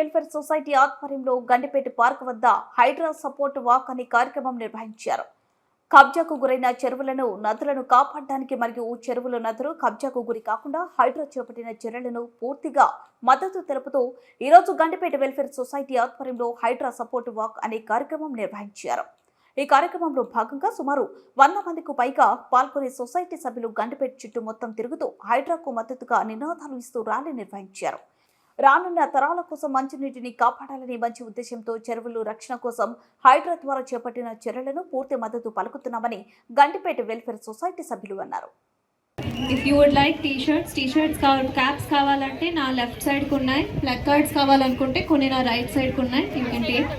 Welfare society ఆధ్వర్యంలో Gandipet park వద్ద Hydraa support walk అనే కార్యక్రమం నిర్వహించారు. కబ్జాకు గురైన చెరువులను, నదులను కాపాడడానికి మరియు చెరువులు, నదులు కబ్జాకు గురి కాకుండా హైడ్రా చేపట్టిన చర్యలను పూర్తిగా మద్దతు తెలుపుతూ ఈరోజు గండిపేట వెల్ఫేర్ సొసైటీ ఆధ్వర్యంలో హైడ్రా సపోర్ట్ వాక్ అనే కార్యక్రమం నిర్వహించారు. ఈ కార్యక్రమంలో భాగంగా సుమారు 100 మందికి పైగా పాల్గొనే సొసైటీ సభ్యులు గండిపేట చుట్టూ మొత్తం తిరుగుతూ హైడ్రాకు మద్దతుగా నినాదాలు ఇస్తూ ర్యాలీ నిర్వహించారు. రానున్న తరాల కోసం మంచినీటిని కాపాడాలనే మంచి ఉద్దేశంతో చెరువులు రక్షణ కోసం హైడ్రా ద్వారా చేపట్టిన చర్యలను పూర్తి మద్దతు పలుకుతున్నామని గండిపేట వెల్ఫేర్ సొసైటీ సభ్యులు అన్నారు. If you would like t-shirts caps కావాలంటే నా లెఫ్ట్ సైడ్ కు ఉన్నాయి. ప్లగ్ కార్డ్స్ కావాలనుకుంటే కొన్ని నా రైట్ సైడ్ కు ఉన్నాయి. You can take.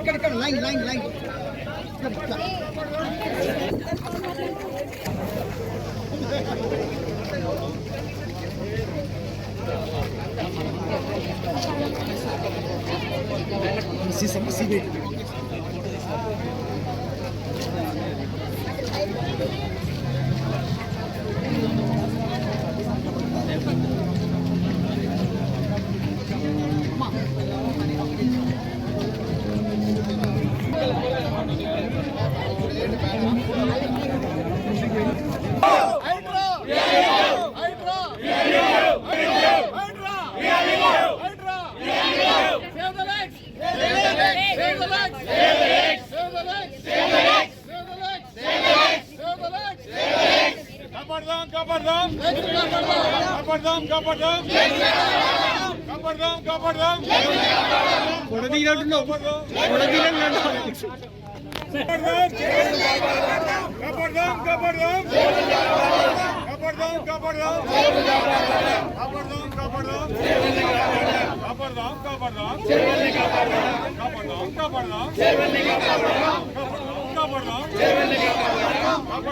ఇక్కడ లైన్